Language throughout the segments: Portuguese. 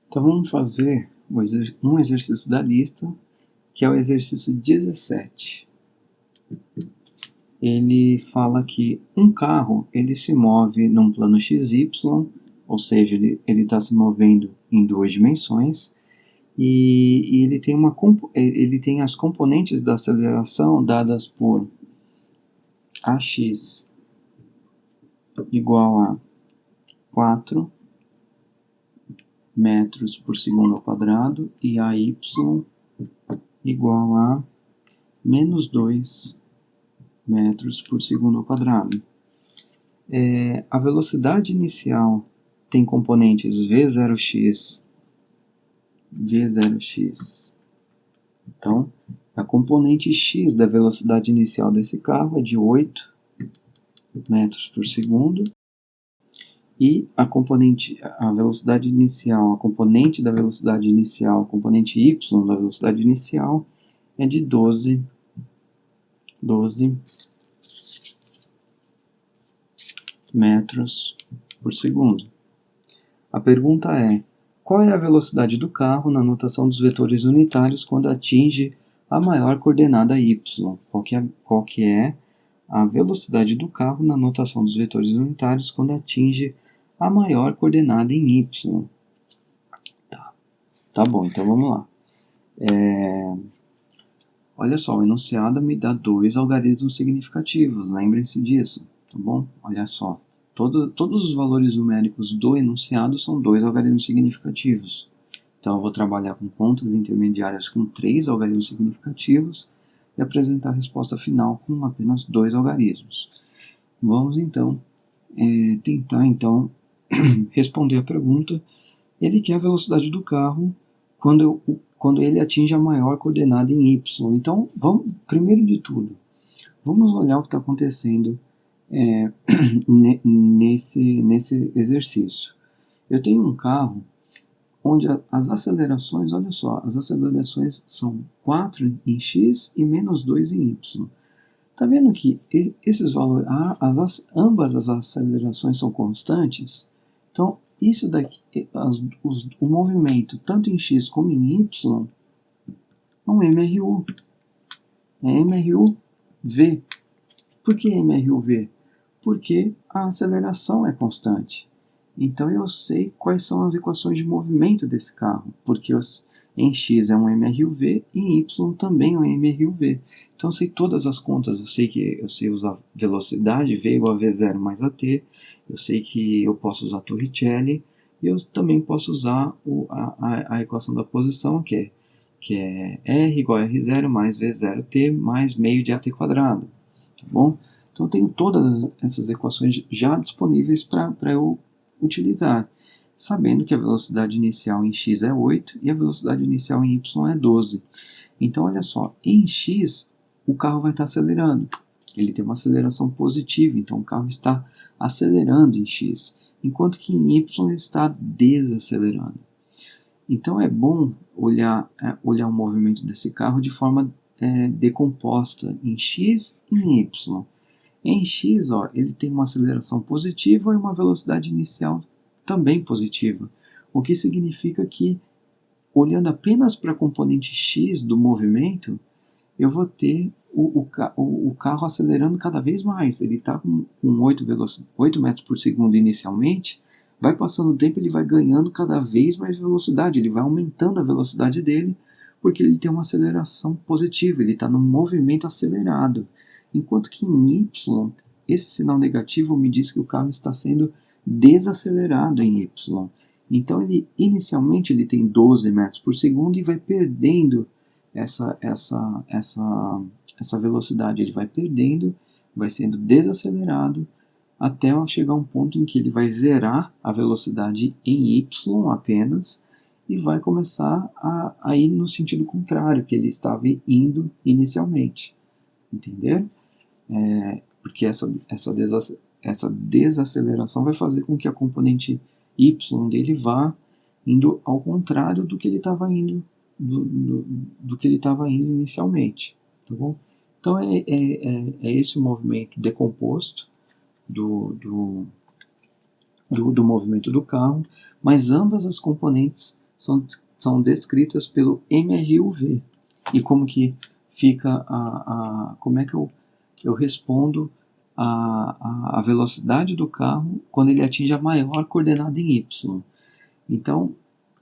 Então vamos fazer um exercício da lista, que é o exercício 17. Ele fala que um carro ele se move num plano XY, ou seja, ele está se movendo em duas dimensões, e ele tem as componentes da aceleração dadas por AX igual a 4 metros por segundo ao quadrado e AY igual a menos 2 metros por segundo ao quadrado. A velocidade inicial tem componentes V0x, V0x. Então, a componente x da velocidade inicial desse carro é de 8 metros por segundo. E a velocidade inicial, a componente da velocidade inicial, a componente y da velocidade inicial é de 12 metros por segundo. A pergunta é: qual é a velocidade do carro na notação dos vetores unitários quando atinge a maior coordenada y? Qual que é a velocidade do carro na notação dos vetores unitários quando atinge a maior coordenada em y? Tá bom, então vamos lá. Olha só, o enunciado me dá dois algarismos significativos, lembrem-se disso, tá bom? Olha só, todos os valores numéricos do enunciado são dois algarismos significativos. Então eu vou trabalhar com contas intermediárias com 3 algarismos significativos e apresentar a resposta final com apenas 2 algarismos. Vamos então tentar responder a pergunta. Ele quer a velocidade do carro quando ele atinge a maior coordenada em y. Então, primeiro de tudo, vamos olhar o que está acontecendo nesse exercício. Eu tenho um carro onde as acelerações, olha só, as acelerações são 4 em x e menos 2 em y. Está vendo que esses valores, ambas as acelerações são constantes? Então, isso daqui, o movimento, tanto em x como em y, é um MRU. É MRUV. Por que MRUV? Porque a aceleração é constante. Então eu sei quais são as equações de movimento desse carro, porque em x é um MRUV e em y também é um MRUV. Então eu sei todas as contas, eu sei usar velocidade, V igual a V0 mais AT, eu sei que eu posso usar Torricelli, e eu também posso usar a equação da posição, que é R igual a R0 mais V0T mais meio de AT quadrado. Tá bom? Então eu tenho todas essas equações já disponíveis para eu utilizar, sabendo que a velocidade inicial em x é 8 e a velocidade inicial em y é 12. Então olha só, em x o carro vai estar acelerando. Ele tem uma aceleração positiva, então o carro está acelerando em x, enquanto que em y ele está desacelerando. Então é bom olhar o movimento desse carro de forma decomposta em x e em y. Em x, ele tem uma aceleração positiva e uma velocidade inicial também positiva, o que significa que, olhando apenas para a componente x do movimento, eu vou ter o carro acelerando cada vez mais. Ele está com 8 metros por segundo inicialmente, vai passando o tempo, ele vai ganhando cada vez mais velocidade, ele vai aumentando a velocidade dele, porque ele tem uma aceleração positiva, ele está num movimento acelerado. Enquanto que em y, esse sinal negativo me diz que o carro está sendo desacelerado em y. Então, inicialmente ele tem 12 metros por segundo e vai perdendo essa velocidade. Ele vai perdendo, vai sendo desacelerado, até chegar a um ponto em que ele vai zerar a velocidade em y apenas e vai começar a ir no sentido contrário que ele estava indo inicialmente. Entenderam? Porque essa desaceleração vai fazer com que a componente y dele vá indo ao contrário do que ele estava indo, do que ele estava indo inicialmente. Tá bom? Então é esse o movimento decomposto do movimento do carro, mas ambas as componentes são descritas pelo MRUV. E como que fica como é que eu respondo a velocidade do carro quando ele atinge a maior coordenada em Y. Então,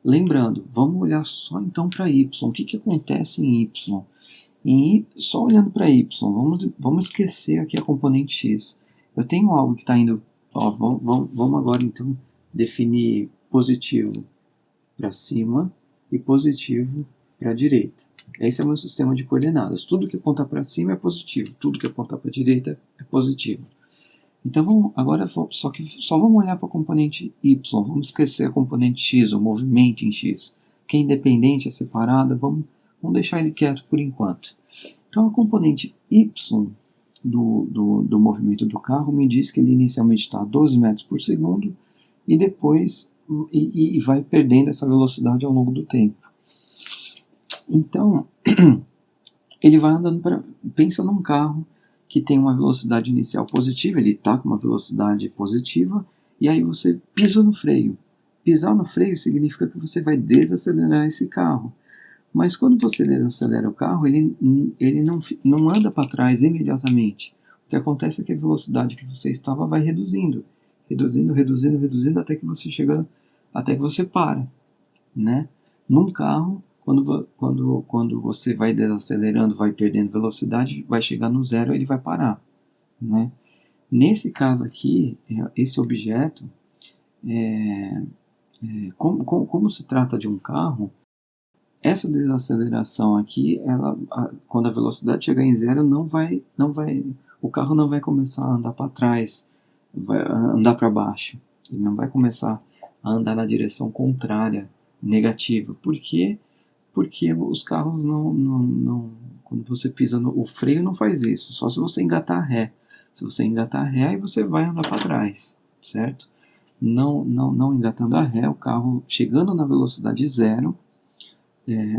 lembrando, vamos olhar só então para Y. O que acontece em Y? Só olhando para Y, vamos esquecer aqui a componente X. Eu tenho algo que está indo... vamos agora então definir positivo para cima e positivo para a direita. Esse é o meu sistema de coordenadas. Tudo que aponta para cima é positivo, tudo que aponta para a direita é positivo. Então agora só vamos olhar para a componente Y, vamos esquecer a componente X, o movimento em X, que é independente, é separada, vamos deixar ele quieto por enquanto. Então a componente Y do movimento do carro me diz que ele inicialmente está a 12 metros por segundo e depois e vai perdendo essa velocidade ao longo do tempo. Então, ele vai andando pensa num carro que tem uma velocidade inicial positiva, ele está com uma velocidade positiva, e aí você pisa no freio. Pisar no freio significa que você vai desacelerar esse carro. Mas quando você desacelera o carro, ele não anda para trás imediatamente. O que acontece é que a velocidade que você estava vai reduzindo, até que você até que você para, né? Num carro, quando você vai desacelerando, vai perdendo velocidade, vai chegar no zero, ele vai parar, né? Nesse caso aqui, esse objeto, como se trata de um carro, essa desaceleração aqui, quando a velocidade chegar em zero, o carro não vai começar a andar para trás, vai andar para baixo. Ele não vai começar a andar na direção contrária, negativa. Por quê? Porque os carros quando você pisa o freio não faz isso, só se você engatar ré. Se você engatar ré, aí você vai andar para trás, certo? Não engatando a ré, o carro chegando na velocidade zero,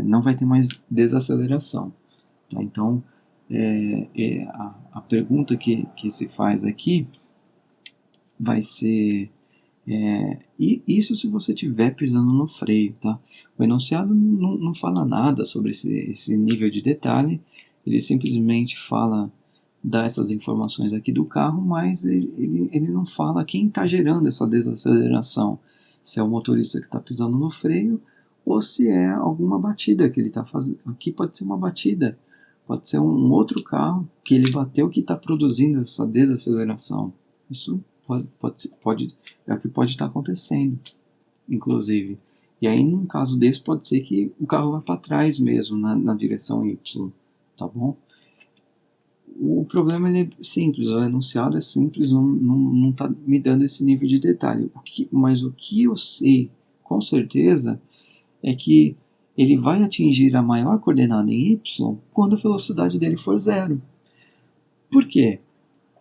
não vai ter mais desaceleração. Tá? Então, a pergunta que se faz aqui vai ser... isso se você estiver pisando no freio, tá? O enunciado não fala nada sobre esse nível de detalhe, ele simplesmente dá essas informações aqui do carro, mas ele não fala quem está gerando essa desaceleração, se é o motorista que está pisando no freio ou se é alguma batida que ele está fazendo. Aqui pode ser uma batida, pode ser um outro carro que ele bateu que está produzindo essa desaceleração. Isso é o que pode estar acontecendo, inclusive. E aí, num caso desse, pode ser que o carro vá para trás mesmo, na direção Y, tá bom? O problema é simples, o enunciado é simples, não está me dando esse nível de detalhe. Mas o que eu sei, com certeza, é que ele vai atingir a maior coordenada em Y quando a velocidade dele for zero. Por quê?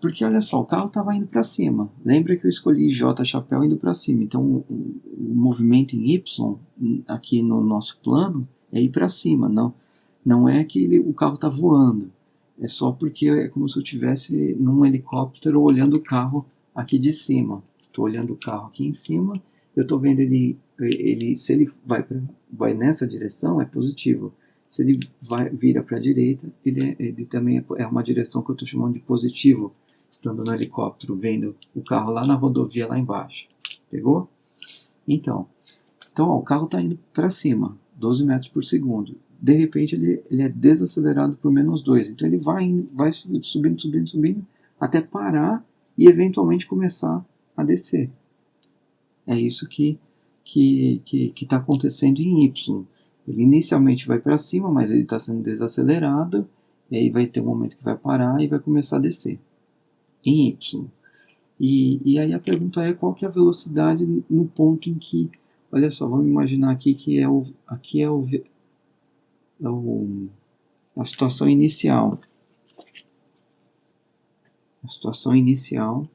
Porque, olha só, o carro estava indo para cima. Lembra que eu escolhi J chapéu indo para cima. Então, o movimento em Y, aqui no nosso plano, é ir para cima. Não é que o carro está voando. É só porque é como se eu estivesse num helicóptero olhando o carro aqui de cima. Estou olhando o carro aqui em cima, eu estou vendo se ele vai nessa direção, é positivo. Se ele vira para a direita, ele também é uma direção que eu estou chamando de positivo, estando no helicóptero, vendo o carro lá na rodovia lá embaixo. Pegou? Então ó, o carro está indo para cima, 12 metros por segundo. De repente ele é desacelerado por -2. Então ele vai subindo, até parar e eventualmente começar a descer. É isso que está acontecendo em Y. Ele inicialmente vai para cima, mas ele está sendo desacelerado, e aí vai ter um momento que vai parar e vai começar a descer em Y. E aí a pergunta é qual que é a velocidade no ponto em que, olha só, vamos imaginar aqui que a situação inicial. A situação inicial.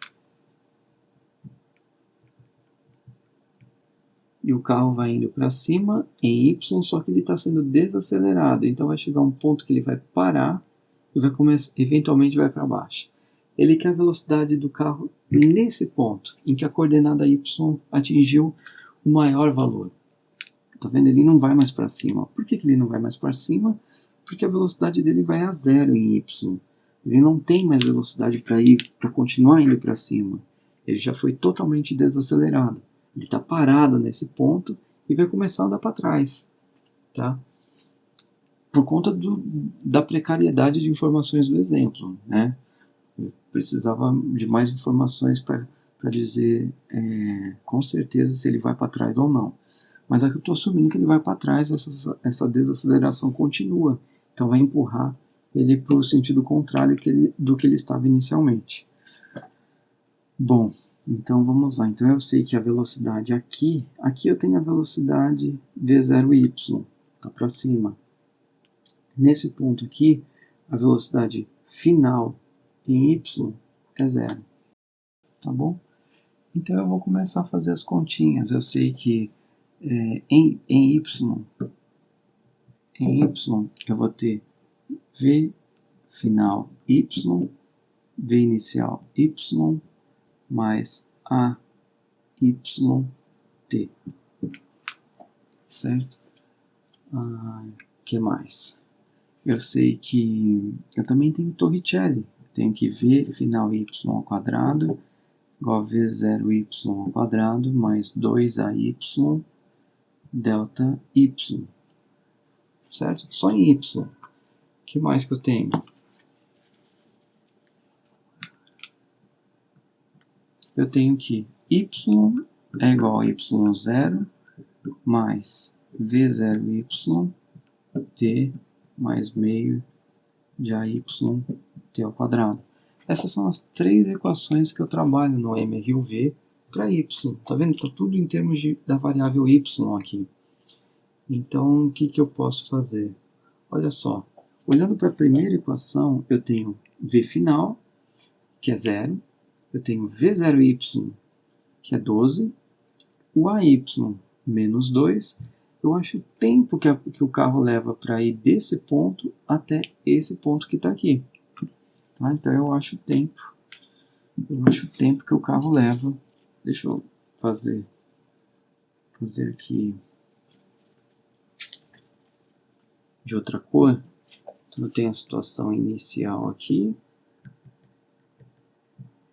E o carro vai indo para cima em Y, só que ele está sendo desacelerado. Então vai chegar um ponto que ele vai parar e eventualmente vai para baixo. Ele quer a velocidade do carro nesse ponto, em que a coordenada Y atingiu o maior valor. Tá vendo? Ele não vai mais para cima. Por que ele não vai mais para cima? Porque a velocidade dele vai a zero em y. Ele não tem mais velocidade para continuar indo para cima. Ele já foi totalmente desacelerado. Ele está parado nesse ponto e vai começar a andar para trás, tá? Por conta da precariedade de informações do exemplo, né? Eu precisava de mais informações para dizer com certeza se ele vai para trás ou não. Mas aqui eu estou assumindo que ele vai para trás, essa desaceleração continua. Então vai empurrar ele para o sentido contrário do que ele estava inicialmente. Bom, então vamos lá. Então eu sei que a velocidade aqui eu tenho a velocidade v0y, tá para cima. Nesse ponto aqui, a velocidade final em y é zero, tá bom? Então eu vou começar a fazer as continhas. Eu sei que em y eu vou ter v final y, v inicial y, mais a y t, certo? Que mais? Eu sei que eu também tenho Torricelli. Eu tenho que v final y ao quadrado igual a v0y ao quadrado mais 2ay delta y, certo? Só em y. O que mais que eu tenho? Eu tenho que y é igual a y0 mais v0y t mais meio de ay t ao quadrado. Essas são as três equações que eu trabalho no MRUV para y. Tá vendo? Está tudo em termos da variável y aqui. Então, o que eu posso fazer? Olha só, olhando para a primeira equação, eu tenho v final, que é 0. Eu tenho v0y, que é 12. O ay, menos 2. Eu acho o tempo que o carro leva para ir desse ponto até esse ponto que está aqui. Tá? Então eu acho o tempo. Eu acho o tempo que o carro leva. Deixa eu fazer aqui de outra cor. Então eu tenho a situação inicial aqui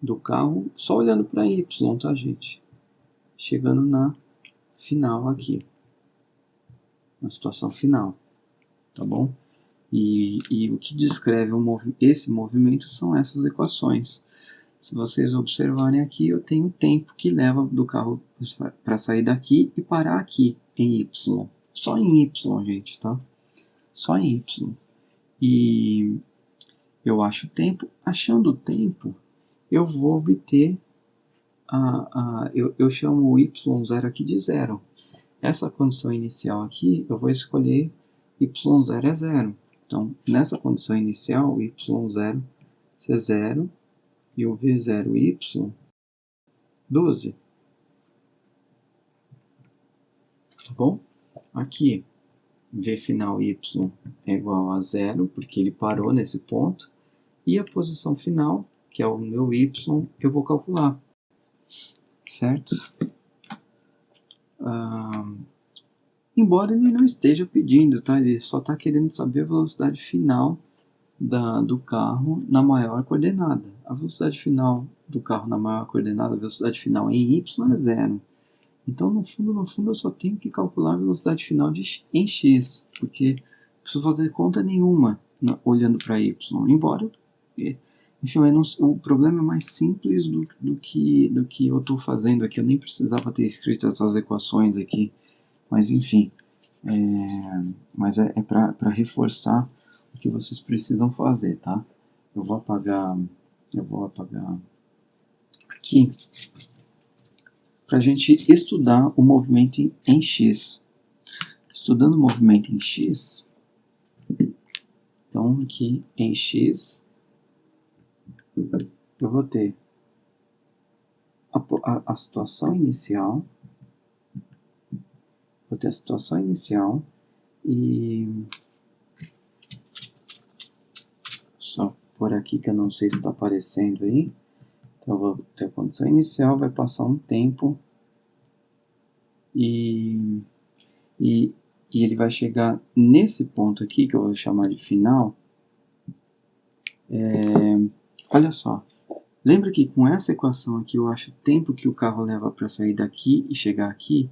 do carro, só olhando para y, tá, gente? Chegando na final aqui. Na situação final. Tá bom? E o que descreve esse movimento são essas equações. Se vocês observarem aqui, eu tenho o tempo que leva do carro para sair daqui e parar aqui em y. Só em y, gente, tá? Só em y. E eu acho o tempo. Achando o tempo, eu vou obter eu chamo o y0 aqui de zero. Essa condição inicial aqui, eu vou escolher y0 é zero. Então, nessa condição inicial, o y0 é 0 e o v0y 12. Tá bom? Aqui, v final y é igual a 0, porque ele parou nesse ponto. E a posição final, que é o meu y, eu vou calcular. Certo? Embora ele não esteja pedindo, tá? Ele só está querendo saber a velocidade final do carro na maior coordenada. A velocidade final do carro na maior coordenada, a velocidade final em y é 0. Então, no fundo, eu só tenho que calcular a velocidade final em x, porque não preciso fazer conta nenhuma olhando para y. Embora, enfim, o problema é mais simples do que eu estou fazendo aqui. Eu nem precisava ter escrito essas equações aqui. Mas enfim, mas é para reforçar o que vocês precisam fazer, tá? Eu vou apagar aqui para a gente estudar o movimento em x. Estudando o movimento em x, então aqui em x, eu vou ter a situação inicial. Vou ter a situação inicial e só por aqui que eu não sei se está aparecendo aí. Então eu vou ter a condição inicial, vai passar um tempo e e ele vai chegar nesse ponto aqui, que eu vou chamar de final. Olha só, lembra que com essa equação aqui eu acho o tempo que o carro leva para sair daqui e chegar aqui?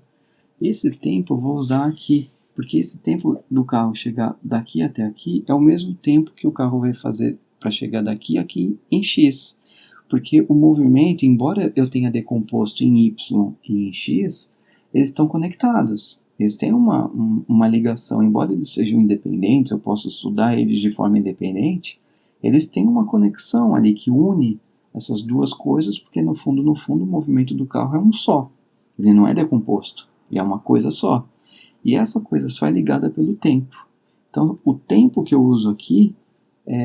Esse tempo eu vou usar aqui, porque esse tempo do carro chegar daqui até aqui é o mesmo tempo que o carro vai fazer para chegar daqui a aqui em x. Porque o movimento, embora eu tenha decomposto em y e em x, eles estão conectados. Eles têm uma ligação, embora eles sejam independentes, eu posso estudar eles de forma independente, eles têm uma conexão ali que une essas duas coisas, porque no fundo, o movimento do carro é um só. Ele não é decomposto, ele é uma coisa só. E essa coisa só é ligada pelo tempo. Então, o tempo que eu uso aqui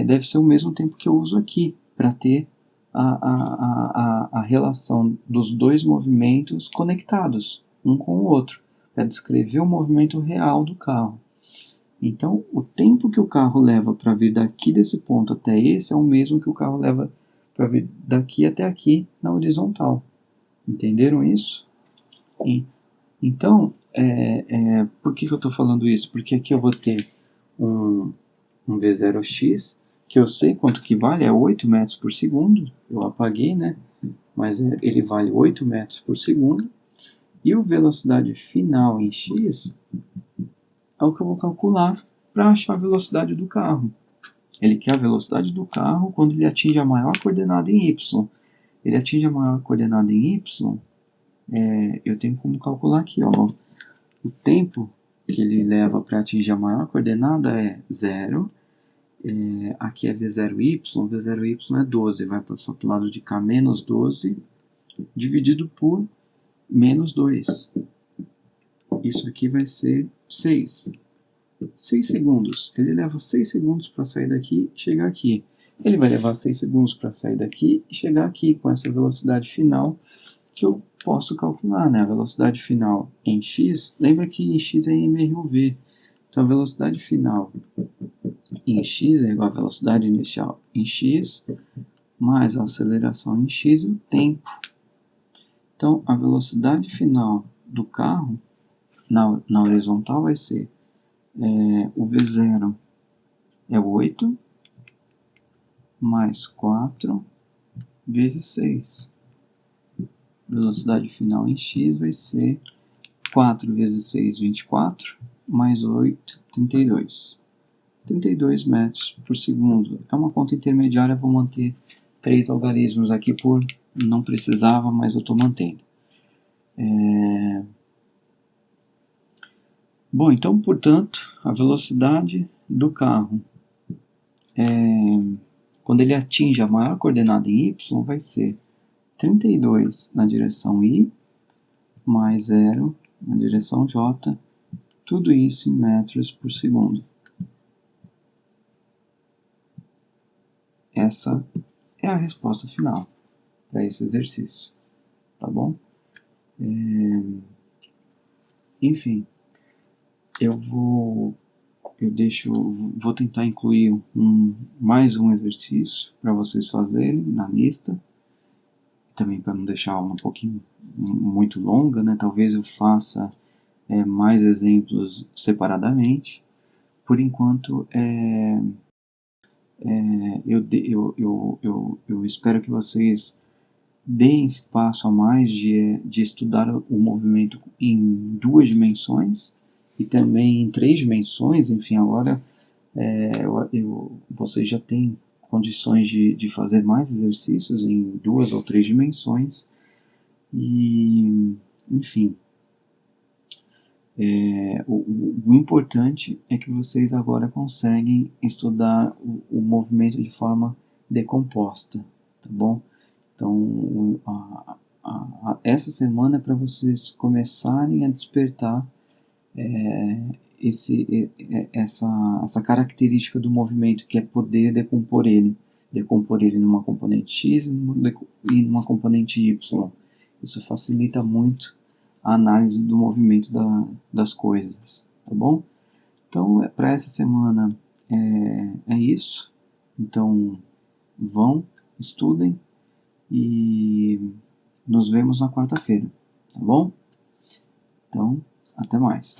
deve ser o mesmo tempo que eu uso aqui, para ter a relação dos dois movimentos conectados, um com o outro, para descrever o movimento real do carro. Então, o tempo que o carro leva para vir daqui desse ponto até esse é o mesmo que o carro leva para vir daqui até aqui na horizontal. Entenderam isso? Então, por que eu estou falando isso? Porque aqui eu vou ter um V0x, que eu sei quanto que vale, é 8 metros por segundo. Eu apaguei, né? Mas ele vale 8 metros por segundo. E o velocidade final em x é o que eu vou calcular para achar a velocidade do carro. Ele quer a velocidade do carro quando ele atinge a maior coordenada em y. Ele atinge a maior coordenada em y, eu tenho como calcular aqui, ó. O tempo que ele leva para atingir a maior coordenada é 0. Aqui é V0y, V0y é 12, vai passar para o lado de cá, menos 12, dividido por menos 2. Isso aqui vai ser 6. 6 segundos. Ele leva 6 segundos para sair daqui e chegar aqui. Ele vai levar 6 segundos para sair daqui e chegar aqui com essa velocidade final que eu posso calcular, né? A velocidade final em x, lembra que em x é mRV. Então a velocidade final em x é igual à velocidade inicial em x, mais a aceleração em x e o tempo. Então a velocidade final do carro na horizontal vai ser o V0 é 8 mais 4 vezes 6. Velocidade final em x vai ser 4 vezes 6, 24, mais 8, 32. 32 metros por segundo. É uma conta intermediária, vou manter 3 algarismos aqui por não precisava, mas eu estou mantendo. Bom, então, portanto, a velocidade do carro, quando ele atinge a maior coordenada em y, vai ser 32 na direção y, mais 0 na direção j, tudo isso em metros por segundo. Essa é a resposta final para esse exercício, tá bom? Enfim, vou tentar incluir mais um exercício para vocês fazerem na lista, também para não deixar ela um pouquinho muito longa, né? Talvez eu faça mais exemplos separadamente. Por enquanto, eu espero que vocês deem esse passo a mais de estudar o movimento em 2 dimensões e também em 3 dimensões. Enfim, agora vocês já têm condições de fazer mais exercícios em 2 ou 3 dimensões. E, enfim, o importante é que vocês agora conseguem estudar o movimento de forma decomposta, tá bom? Então, essa semana é para vocês começarem a despertar essa característica do movimento, que é poder decompor ele numa componente x e numa componente y. Isso facilita muito a análise do movimento das coisas, tá bom? Então, para essa semana é isso. Então, estudem e nos vemos na quarta-feira, tá bom? Então, até mais.